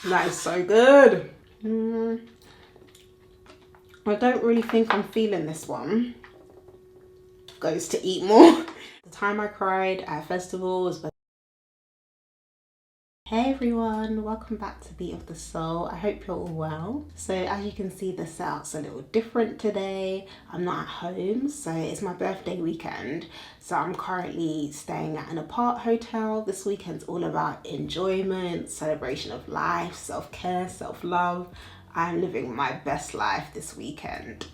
That is so good. I don't really think I'm feeling this one. Goes to eat more. The time I cried at festivals. Hey everyone, welcome back to Beat of the Soul. I hope you're all well. So as you can see, the setup's a little different today. I'm not at home, so it's my birthday weekend. So I'm currently staying at an Aparthotel. This weekend's all about enjoyment, celebration of life, self-care, self-love. I'm living my best life this weekend.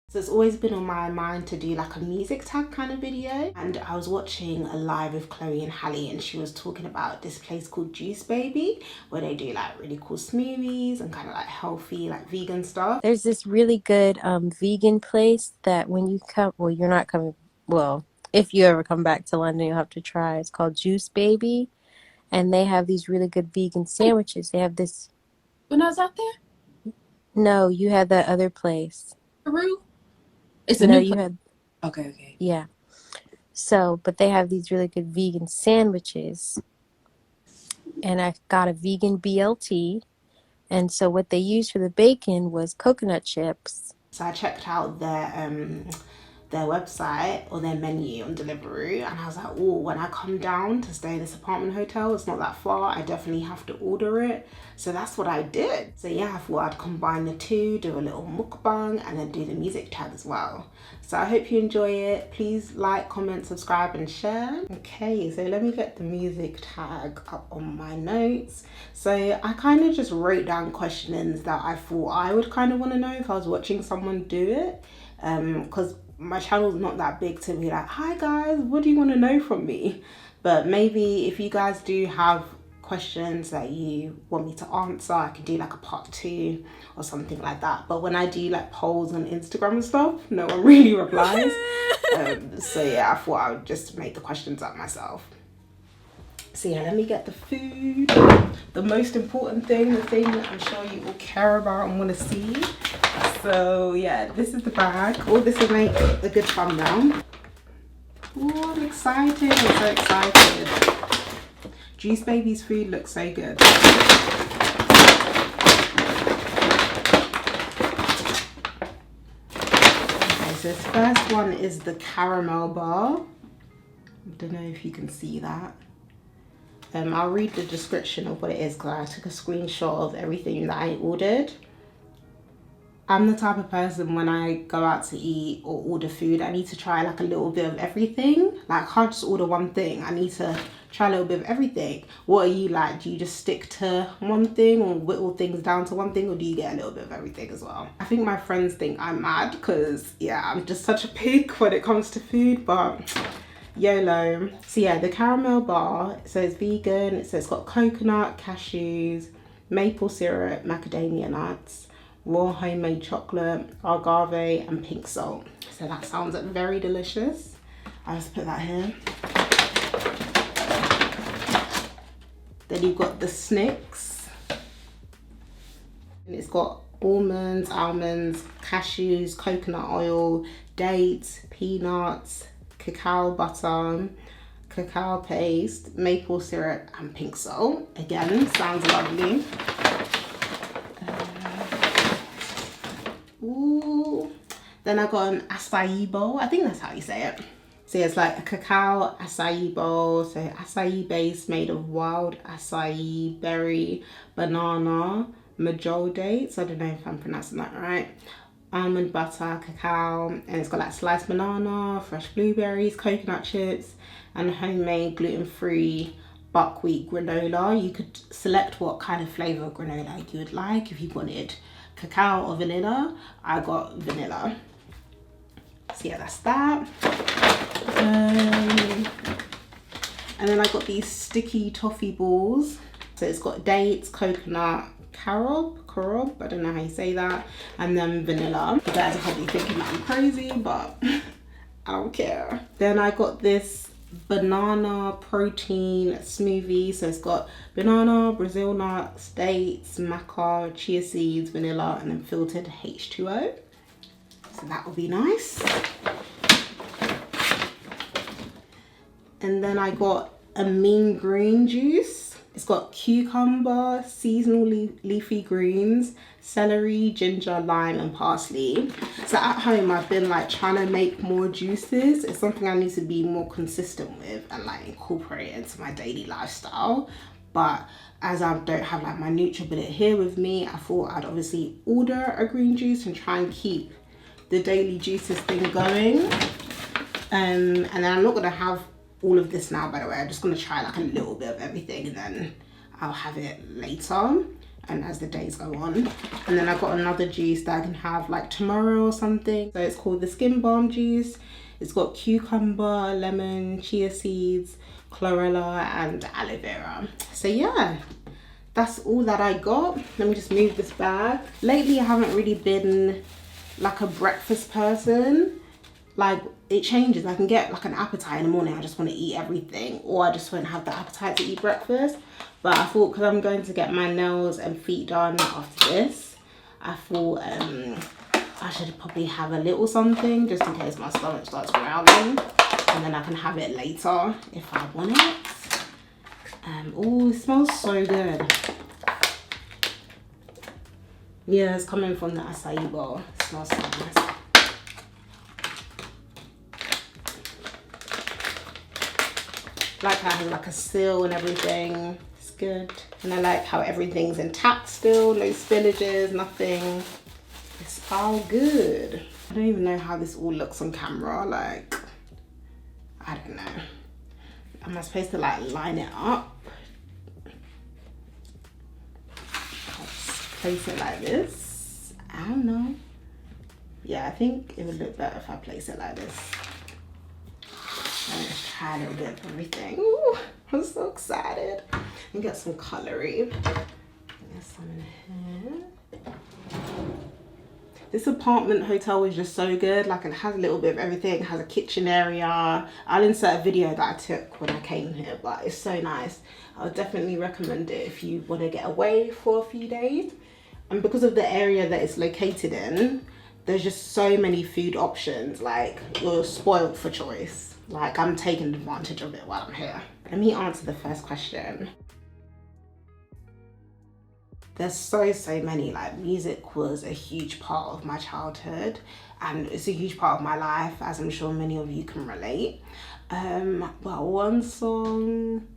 So it's always been on my mind to do like a music tag kind of video, and I was watching a live with Chloe and Halle, and she was talking about this place called Juice Baby where they do like really cool smoothies and kind of like healthy like vegan stuff. There's this really good vegan place that when you come, well, you're not coming, well, if you ever come back to London, you'll have to try. It's called Juice Baby, and they have these really good vegan sandwiches. They have this. When I was out there? No, you had that other place. Peru? It's a no, new you place. had. Okay. Yeah. So, but they have these really good vegan sandwiches, and I got a vegan BLT, and so what they used for the bacon was coconut chips. So I checked out their website or their menu on Deliveroo, and I was like, oh, when I come down to stay in this apartment hotel, it's not that far, I definitely have to order it. So that's what I did. So yeah, I thought I'd combine the two, do a little mukbang, and then do the music tag as well. So I hope you enjoy it. Please like, comment, subscribe, and share. Okay, so let me get the music tag up on my notes. So I kind of just wrote down questions that I thought I would kind of want to know if I was watching someone do it, because my channel's not that big to be like, hi guys, what do you want to know from me? But maybe if you guys do have questions that you want me to answer, I can do like a part 2 or something like that. But when I do like polls on Instagram and stuff, no one really replies. So yeah, I thought I would just make the questions up myself. So yeah, let me get the food. The most important thing, the thing that I'm sure you all care about and want to see. So yeah, this is the bag. Oh, this will make a good thumbnail. Oh, I'm excited. I'm so excited. Juice Baby's food looks so good. Okay, so this first one is the caramel bar. I don't know if you can see that. I'll read the description of what it is because I took a screenshot of everything that I ordered. I'm the type of person when I go out to eat or order food, I need to try like a little bit of everything. Like I can't just order one thing. I need to try a little bit of everything. What are you like? Do you just stick to one thing or whittle things down to one thing, or do you get a little bit of everything as well? I think my friends think I'm mad because yeah, I'm just such a pig when it comes to food, but YOLO. So yeah, the caramel bar, so it's vegan. So it's got coconut, cashews, maple syrup, macadamia nuts, raw homemade chocolate, agave, and pink salt. So that sounds very delicious. I'll just put that here. Then you've got the Snicks. And it's got almonds, cashews, coconut oil, dates, peanuts, cacao butter, cacao paste, maple syrup, and pink salt. Again, sounds lovely. Ooh. Then I got an acai bowl. I think that's how you say it. So yeah, it's like a cacao acai bowl. So acai base made of wild acai, berry, banana, majol dates. I don't know if I'm pronouncing that right. Almond butter, cacao, and it's got like sliced banana, fresh blueberries, coconut chips, and homemade gluten-free buckwheat granola. You could select what kind of flavor granola you would like. If you wanted cacao or vanilla, I got vanilla. So yeah, that's that. And then I got these sticky toffee balls. So it's got dates, coconut, carob, I don't know how you say that, and then vanilla. You guys are probably thinking that I'm crazy, but I don't care. Then I got this banana protein smoothie. So it's got banana, Brazil nuts, dates, maca, chia seeds, vanilla, and then filtered H2O. So that will be nice. And then I got a mean green juice. It's got cucumber, seasonal leafy greens, celery, ginger, lime, and parsley. So at home, I've been like trying to make more juices. It's something I need to be more consistent with and like incorporate into my daily lifestyle. But as I don't have like my NutriBullet here with me, I thought I'd obviously order a green juice and try and keep the daily juices thing going. And then I'm not gonna have all of this now, by the way. I'm just gonna try like a little bit of everything and then I'll have it later and as the days go on. And then I got another juice that I can have like tomorrow or something. So it's called the Skin Balm juice. It's got cucumber, lemon, chia seeds, chlorella, and aloe vera. So yeah, that's all that I got. Let me just move this bag. Lately, I haven't really been like a breakfast person. Like it changes. I can get like an appetite in the morning. I just want to eat everything, or I just won't have the appetite to eat breakfast. But I thought because I'm going to get my nails and feet done after this, I thought I should probably have a little something just in case my stomach starts growling, and then I can have it later if I want it. Oh, it smells so good. Yeah, it's coming from the acai bowl. It smells so nice. Like how it has like a seal and everything. It's good. And I like how everything's intact still. No spillages, nothing. It's all good. I don't even know how this all looks on camera. Like, I don't know. Am I supposed to like line it up? Let's place it like this. I don't know. Yeah, I think it would look better if I place it like this. Let's try a little bit of everything. Ooh, I'm so excited. And get some coloring. Get some in here. This apartment hotel was just so good. Like it has a little bit of everything. It has a kitchen area. I'll insert a video that I took when I came here, but it's so nice. I would definitely recommend it if you want to get away for a few days. And because of the area that it's located in, there's just so many food options. Like you're spoiled for choice. Like I'm taking advantage of it while I'm here. Let me answer the first question. There's so many. Like music was a huge part of my childhood and it's a huge part of my life, as I'm sure many of you can relate. Well, one song,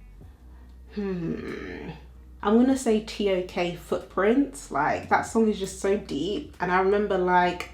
I'm gonna say TOK Footprints. Like that song is just so deep, and I remember like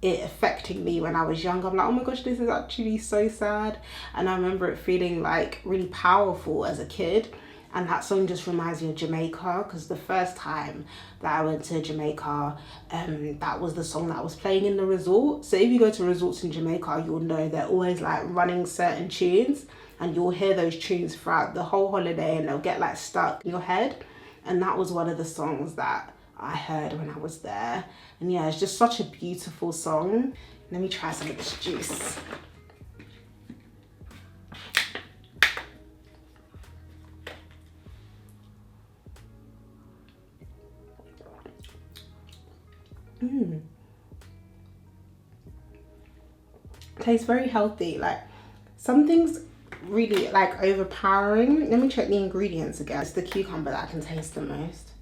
it affecting me when I was young. I'm like, oh my gosh, this is actually so sad. And I remember it feeling like really powerful as a kid. And that song just reminds me of Jamaica, because the first time that I went to Jamaica, that was the song that was playing in the resort. So if you go to resorts in Jamaica, you'll know they're always like running certain tunes, and you'll hear those tunes throughout the whole holiday and they'll get like stuck in your head. And that was one of the songs that I heard when I was there. And yeah, it's just such a beautiful song. Let me try some of this juice. Tastes very healthy. Like some things really like overpowering. Let me check the ingredients again. It's the cucumber that I can taste the most.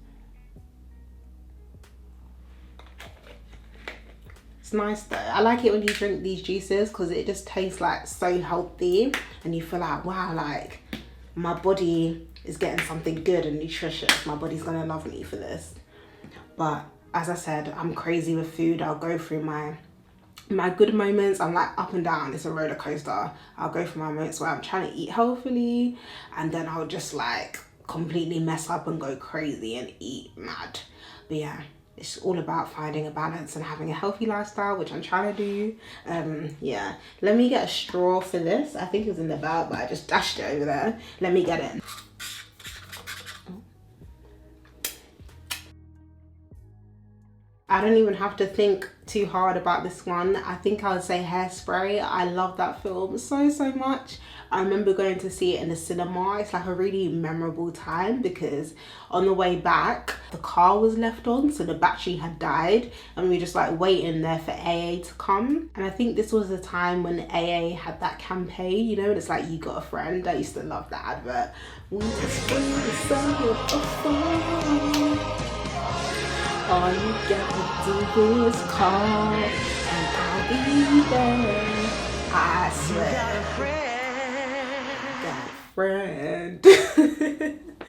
It's nice though. I like it when you drink these juices because it just tastes like so healthy and you feel like, wow, like my body is getting something good and nutritious. My body's gonna love me for this. But as I said, I'm crazy with food. I'll go through my good moments. I'm like up and down. It's a roller coaster. I'll go through my moments where I'm trying to eat healthily and then I'll just like completely mess up and go crazy and eat mad. But yeah, it's all about finding a balance and having a healthy lifestyle, which I'm trying to do. Yeah, let me get a straw for this. I think it was in the bag, but I just dashed it over there. Let me get it. I don't even have to think too hard about this one. I think I would say Hairspray. I love that film so much. I remember going to see it in the cinema. It's like a really memorable time because on the way back, the car was left on, so the battery had died and we were just like waiting there for AA to come. And I think this was the time when AA had that campaign, you know, and it's like, you got a friend. I used to love that advert. Winter, spring, the summer, the fall. All you gotta do is call and I'll be there. I swear. Got a friend.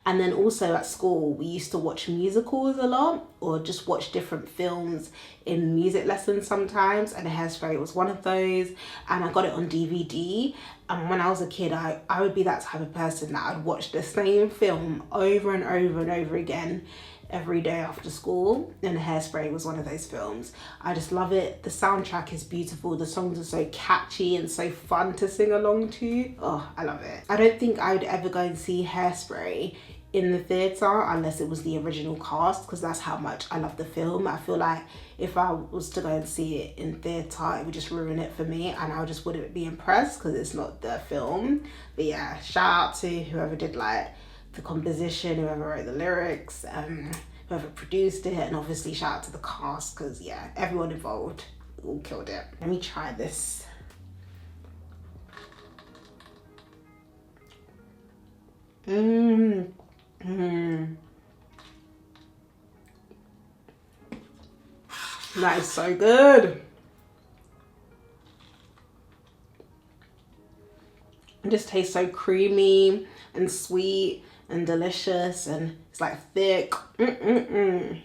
And then also at school, we used to watch musicals a lot or just watch different films in music lessons sometimes. And Hairspray was one of those. And I got it on DVD. And when I was a kid, I would be that type of person that I'd watch the same film over and over and over again every day after school, and Hairspray was one of those films. I just love it. The soundtrack is beautiful. The songs are so catchy and so fun to sing along to. Oh, I love it. I don't think I would ever go and see Hairspray in the theatre unless it was the original cast, because that's how much I love the film. I feel like if I was to go and see it in theatre, it would just ruin it for me and I just wouldn't be impressed because it's not the film. But yeah, shout out to whoever did like the composition, whoever wrote the lyrics, whoever produced it, and obviously shout out to the cast because yeah, everyone involved all killed it. Let me try this. That is so good. It just tastes so creamy and sweet and delicious, and it's like thick. I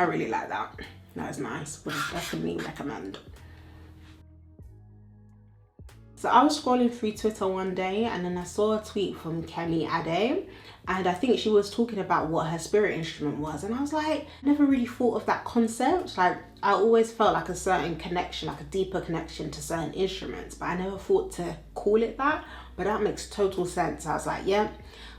really like that. That is nice. Would definitely recommend. So I was scrolling through Twitter one day and then I saw a tweet from Kemi Ade, and I think she was talking about what her spirit instrument was, and I was like, I never really thought of that concept. Like I always felt like a certain connection, like a deeper connection to certain instruments, but I never thought to call it that. But that makes total sense. I was like, yeah,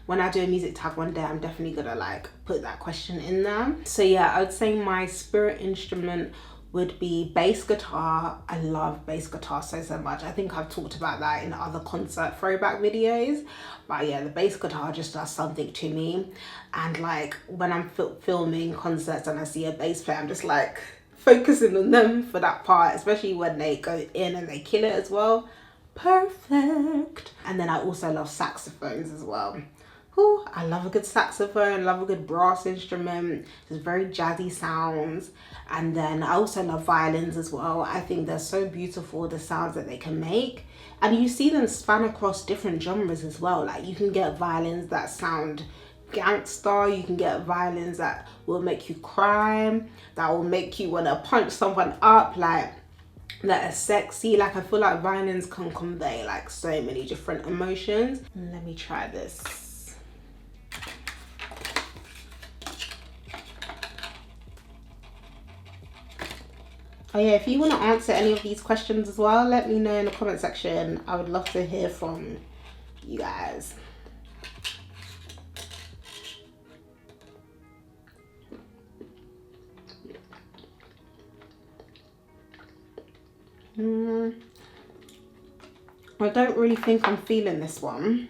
when I do a music tag one day, I'm definitely gonna like put that question in there. So yeah, I would say my spirit instrument would be bass guitar. I love bass guitar so much. I think I've talked about that in other concert throwback videos, but yeah, the bass guitar just does something to me. And like when I'm filming concerts and I see a bass player, I'm just like focusing on them for that part, especially when they go in and they kill it as well. Perfect. And then I also love saxophones as well. Ooh, I love a good saxophone, love a good brass instrument. It's very jazzy sounds. And then I also love violins as well. I think they're so beautiful, the sounds that they can make. And you see them span across different genres as well. Like you can get violins that sound gangster, you can get violins that will make you cry, that will make you want to punch someone up, like that are sexy. Like I feel like violins can convey like so many different emotions. Let me try this. Oh yeah, if you want to answer any of these questions as well, let me know in the comment section. I would love to hear from you guys. I don't really think I'm feeling this one.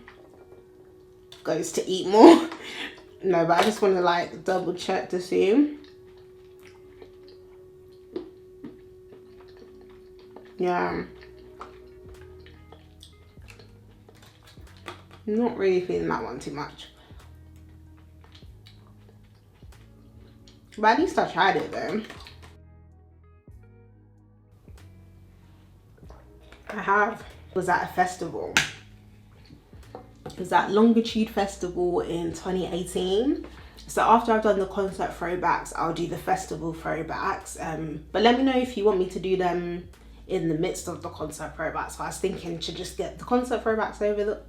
Goes to eat more. No, but I just want to like double check to see. Yeah. Not really feeling that one too much. But at least I tried it though. I have. Was at a festival. It was at Longitude Festival in 2018. So after I've done the concert throwbacks, I'll do the festival throwbacks. But let me know if you want me to do them in the midst of the concert throwbacks. So I was thinking to just get the concert throwbacks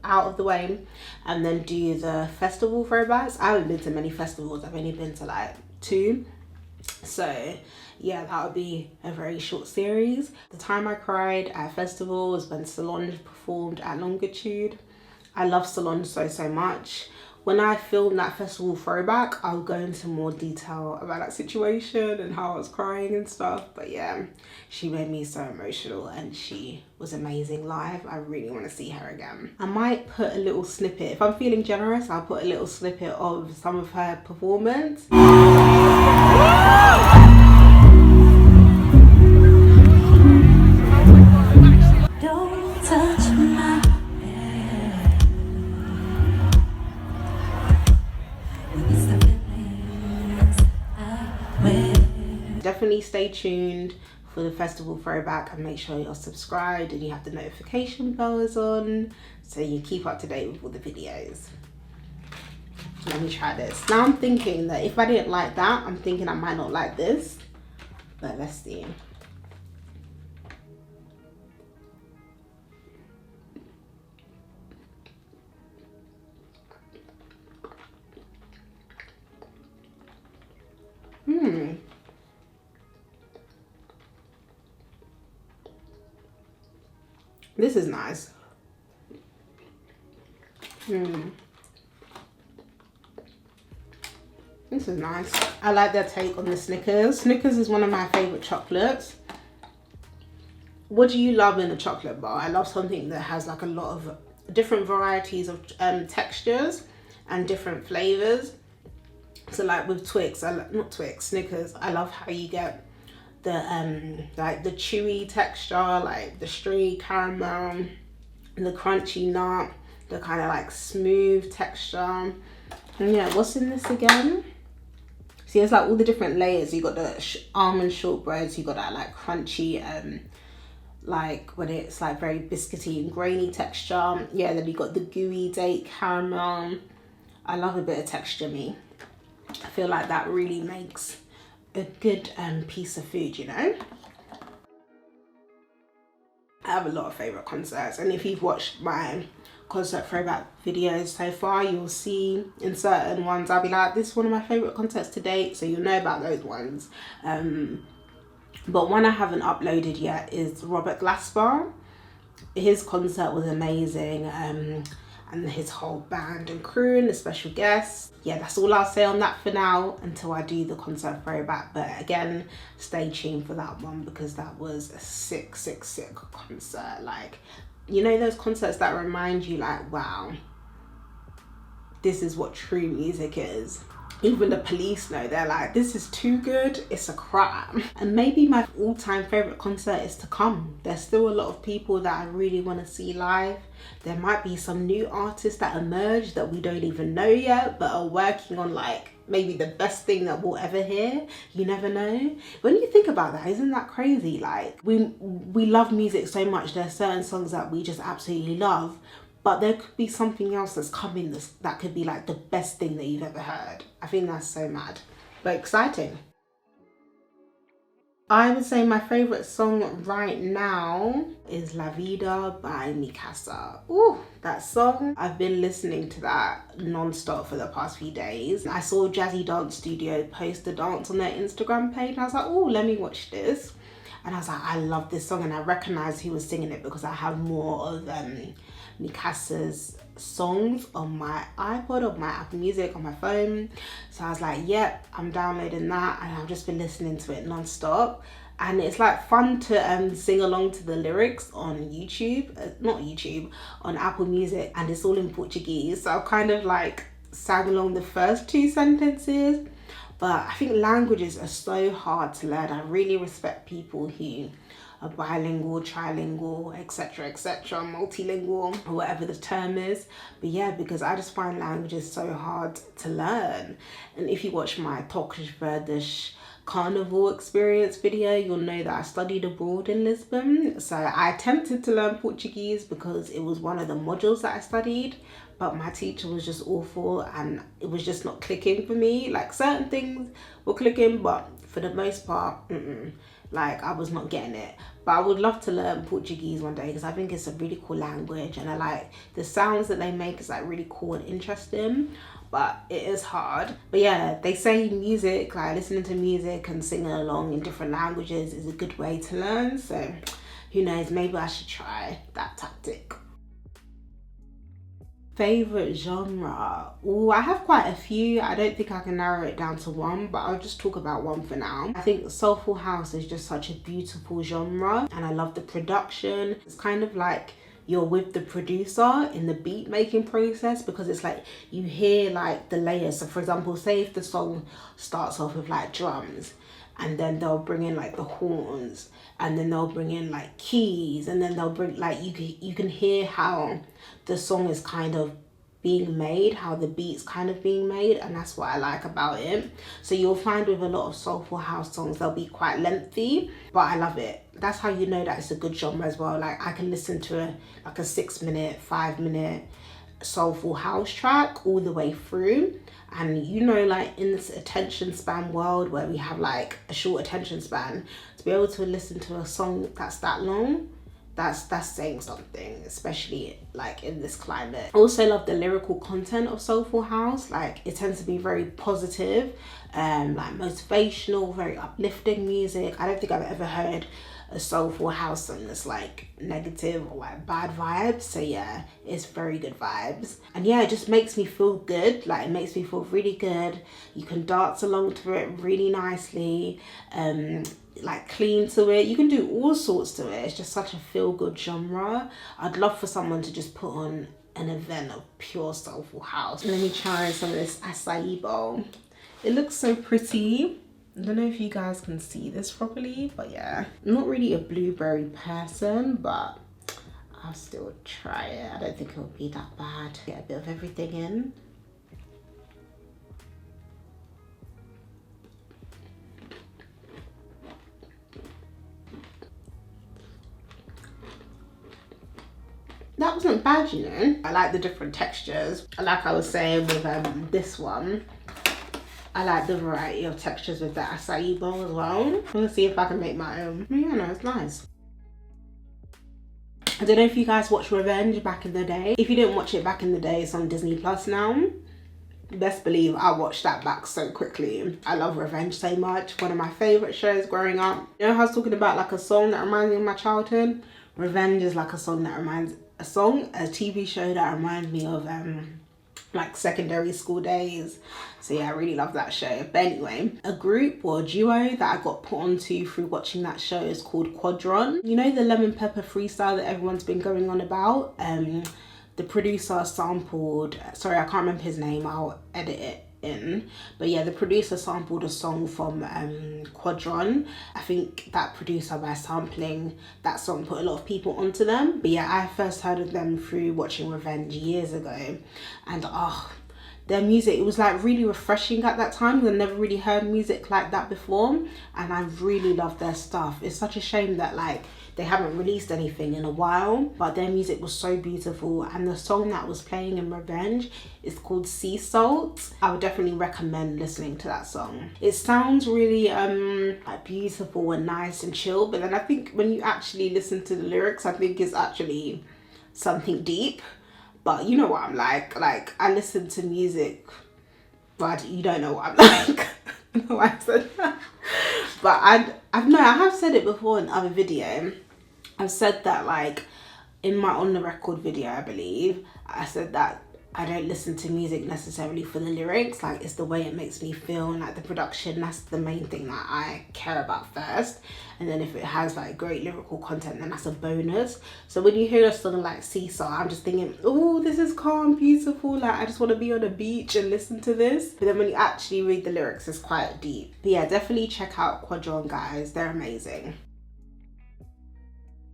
out of the way and then do the festival throwbacks. I haven't been to many festivals. I've only been to like 2. So yeah, that would be a very short series. The time I cried at a festival was when Solange performed at Longitude. I love Solange so much. When I film that festival throwback, I'll go into more detail about that situation and how I was crying and stuff. But yeah, she made me so emotional and she was amazing live. I really want to see her again. I might put a little snippet. If I'm feeling generous, I'll put a little snippet of some of her performance. Don't touch my definitely stay tuned for the festival throwback and make sure you're subscribed and you have the notification bells on so you keep up to date with all the videos. Let me try this. Now I'm thinking that if I didn't like that, I'm thinking I might not like this, but let's see. This is nice. This is nice. I like their take on the Snickers. Snickers is one of my favorite chocolates. What do you love in a chocolate bar? I love something that has like a lot of different varieties of textures and different flavors. So like with Twix, not Twix, Snickers, I love how you get the like the chewy texture, like the stringy caramel, the crunchy nut, the kind of like smooth texture. And yeah, what's in this again? See, it's like all the different layers. You got the almond shortbreads, you got that like crunchy, like when it's like very biscuity and grainy texture. Yeah, then you got the gooey date caramel. I love a bit of texture, me. I feel like that really makes a good piece of food, you know. I have a lot of favorite concerts, and if you've watched my concert throwback videos so far, you'll see in certain ones I'll be like, this is one of my favorite concerts to date, so you'll know about those ones. But one I haven't uploaded yet is Robert Glasper. His concert was amazing, and his whole band and crew and the special guests. Yeah, that's all I'll say on that for now until I do the concert throwback. But again, stay tuned for that one because that was a sick concert. Like, you know those concerts that remind you like, wow, this is what true music is. Even the Police know, they're like, this is too good, it's a crime. And maybe my all-time favorite concert is to come. There's still a lot of people that I really want to see live. There might be some new artists that emerge that we don't even know yet, but are working on like maybe the best thing that we'll ever hear. You never know. When you think about that, isn't that crazy? Like we love music so much. There's certain songs that we just absolutely love, but there could be something else that's coming that could be like the best thing that you've ever heard. I think that's so mad, but exciting. I would say my favorite song right now is La Vida by Mikasa. Ooh, that song. I've been listening to that non-stop for the past few days. I saw Jazzy Dance Studio post a dance on their Instagram page and I was like, oh, let me watch this. And I was like, I love this song, and I recognized he was singing it because I have more of Mikasa's songs on my iPod, or my Apple Music, on my phone. So I was like, yep, I'm downloading that, and I've just been listening to it non-stop. And it's like fun to sing along to the lyrics on on Apple Music, and it's all in Portuguese. So I've kind of like sang along the first 2 sentences. But I think languages are so hard to learn. I really respect people who a bilingual, trilingual, etc., multilingual, or whatever the term is. But yeah, because I just find languages so hard to learn. And if you watch my Turkish Verdish carnival experience video, you'll know that I studied abroad in Lisbon. So I attempted to learn Portuguese because it was one of the modules that I studied, but my teacher was just awful and it was just not clicking for me. Like certain things were clicking, but for the most part, like I was not getting it. But I would love to learn Portuguese one day because I think it's a really cool language and I like the sounds that they make is like really cool and interesting, but it is hard. But yeah, they say music, like listening to music and singing along in different languages is a good way to learn. So who knows, maybe I should try that tactic. Favorite genre? Oh, I have quite a few. I don't think I can narrow it down to one, but I'll just talk about one for now. I think soulful house is just such a beautiful genre and I love the production. It's kind of like you're with the producer in the beat making process because it's like you hear like the layers. So for example, say if the song starts off with like drums and then they'll bring in like the horns and then they'll bring in like keys and then they'll bring like you can hear how the song is kind of being made, how the beat's kind of being made, and that's what I like about it. So you'll find with a lot of soulful house songs they'll be quite lengthy, but I love it. That's how you know that it's a good genre as well. Like I can listen to like a 6-minute, 5-minute soulful house track all the way through, and you know, like in this attention span world where we have like a short attention span, to be able to listen to a song that's that long, that's saying something, especially like in this climate. I also love the lyrical content of soulful house. Like it tends to be very positive, like motivational, very uplifting music. I don't think I've ever heard a soulful house song that's like negative or like bad vibes. So yeah, it's very good vibes. And yeah, it just makes me feel good. Like it makes me feel really good. You can dance along to it really nicely, like clean to it. You can do all sorts to it. It's just such a feel-good genre. I'd love for someone to just put on an event of pure soulful house. Let me try some of this acai bowl. It looks so pretty. I don't know if you guys can see this properly, but yeah, I'm not really a blueberry person, but I'll still try it. I don't think it'll be that bad. Get a bit of everything in. That wasn't bad, you know. I like the different textures. Like I was saying with this one, I like the variety of textures with the acai bowl as well. I'm gonna see if I can make my own. Yeah, no, it's nice. I don't know if you guys watched Revenge back in the day. If you didn't watch it back in the day, it's on Disney Plus now. Best believe I watched that back so quickly. I love Revenge so much. One of my favorite shows growing up. You know how I was talking about like a song that reminds me of my childhood? Revenge is like a song that reminds, a TV show that reminds me of like secondary school days. So yeah, I really love that show. But anyway, a group or a duo that I got put onto through watching that show is called Quadron. You know the lemon pepper freestyle that everyone's been going on about? The producer sampled, sorry, I can't remember his name, I'll edit it in, but yeah, the producer sampled a song from Quadron. I think that producer, by sampling that song, put a lot of people onto them. But yeah, I first heard of them through watching Revenge years ago, and their music, it was like really refreshing at that time. I've never really heard music like that before, and I really love their stuff. It's such a shame that like they haven't released anything in a while, but their music was so beautiful. And the song that was playing in Revenge is called Sea Salt. I would definitely recommend listening to that song. It sounds really like beautiful and nice and chill, but then I think when you actually listen to the lyrics, I think it's actually something deep. But you know what I'm like I listen to music, but you don't know what I'm like. I know why I said that. But I have said it before in other video. I've said that like in my On The Record video, I believe, I said that I don't listen to music necessarily for the lyrics. Like it's the way it makes me feel and like the production. That's the main thing that I care about first. And then if it has like great lyrical content, then that's a bonus. So when you hear a song like Seesaw, I'm just thinking, oh, this is calm, beautiful. Like I just want to be on a beach and listen to this. But then when you actually read the lyrics, it's quite deep. But yeah, definitely check out Quadron, guys. They're amazing.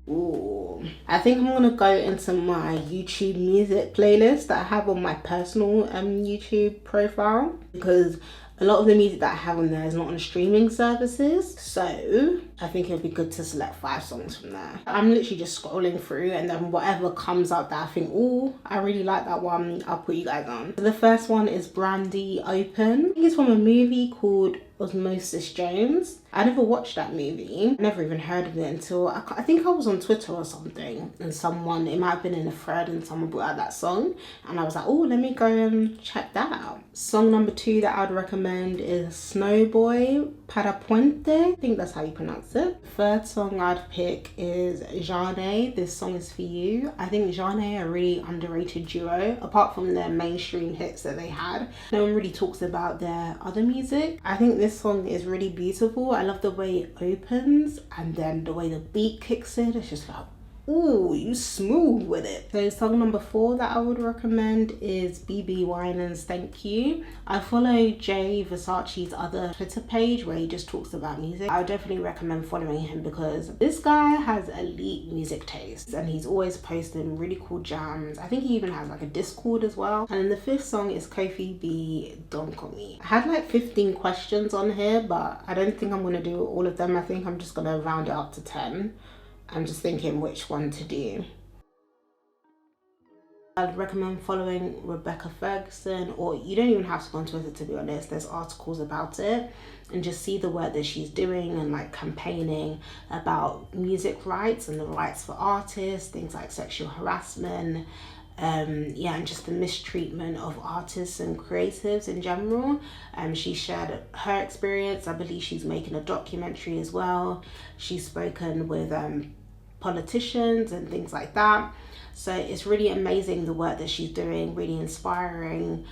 Ooh, I think I'm gonna go into my YouTube music playlist that I have on my personal YouTube profile, because a lot of the music that I have on there is not on streaming services, so I think it'll be good to select 5 songs from there. I'm literally just scrolling through, and then whatever comes up that I think, oh, I really like that one, I'll put you guys on. So the first one is Brandy Open. I think it's from a movie called Osmosis Jones. I never watched that movie. I never even heard of it until I think I was on Twitter or something, and someone, it might have been in a thread, and someone brought out that song, and I was like, oh, let me go and check that out. Song number 2 that I'd recommend is Snowboy Para Puente. I think that's how you pronounce it. Third song I'd pick is Jane, This Song Is For You. I think Jane are a really underrated duo. Apart from their mainstream hits that they had, no one really talks about their other music. I think this song is really beautiful. I love the way it opens, and then the way the beat kicks in. It's just like, ooh, you smooth with it. So song number 4 that I would recommend is BB Winans Thank You. I follow Jay Versace's other Twitter page where he just talks about music. I would definitely recommend following him, because this guy has elite music taste, and he's always posting really cool jams. I think he even has like a Discord as well. And then the 5th song is Kofi B Don't Call Me. I had like 15 questions on here, but I don't think I'm gonna do all of them. I think I'm just gonna round it up to 10. I'm just thinking which one to do. I'd recommend following Rebecca Ferguson, or you don't even have to go on Twitter, to be honest. There's articles about it, and just see the work that she's doing and like campaigning about music rights and the rights for artists, things like sexual harassment, and just the mistreatment of artists and creatives in general. She shared her experience. I believe she's making a documentary as well. She's spoken with politicians and things like that. So it's really amazing the work that she's doing, really inspiring.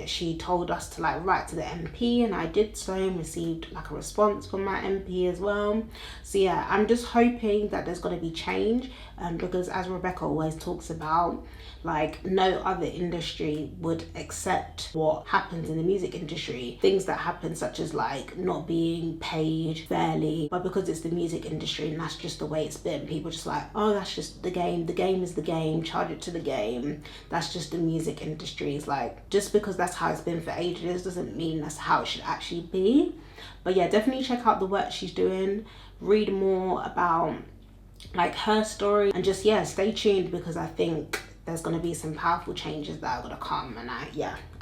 She told us to like write to the MP, and I did so, and received like a response from my MP as well. So yeah, I'm just hoping that there's going to be change, because as Rebecca always talks about, like no other industry would accept what happens in the music industry. Things that happen, such as like not being paid fairly, but because it's the music industry and that's just the way it's been, people just like, oh, that's just the game is the game, charge it to the game, that's just the music industry. It's like, just because that's how it's been for ages doesn't mean that's how it should actually be. But yeah, definitely check out the work she's doing, read more about like her story, and just stay tuned, because I think there's going to be some powerful changes that are going to come, and I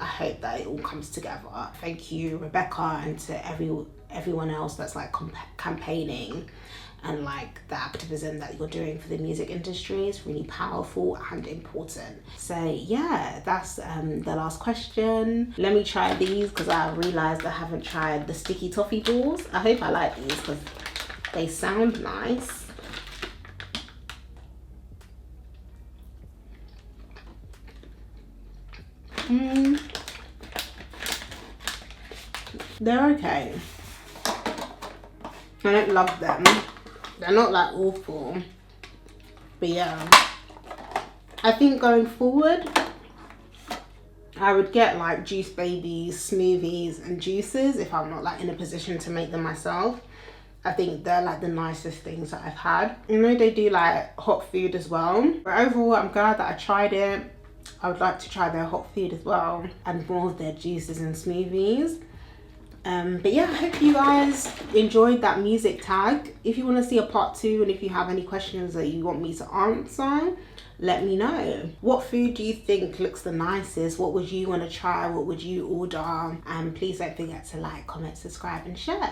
hope that it all comes together. Thank you, Rebecca, and to everyone else that's like campaigning, and like the activism that you're doing for the music industry is really powerful and important. So yeah, that's the last question. Let me try these, because I realized I haven't tried the sticky toffee balls. I hope I like these because they sound nice. They're okay. I don't love them. They're not like awful. But yeah, I think going forward, I would get like Juice Babies, smoothies and juices if I'm not like in a position to make them myself. I think they're like the nicest things that I've had. You know, they do like hot food as well. But overall, I'm glad that I tried it. I would like to try their hot food as well, and more of their juices and smoothies. But yeah, I hope you guys enjoyed that music tag. If you want to see a part 2, and if you have any questions that you want me to answer, let me know. What food do you think looks the nicest? What would you want to try? What would you order? And please don't forget to like, comment, subscribe and share.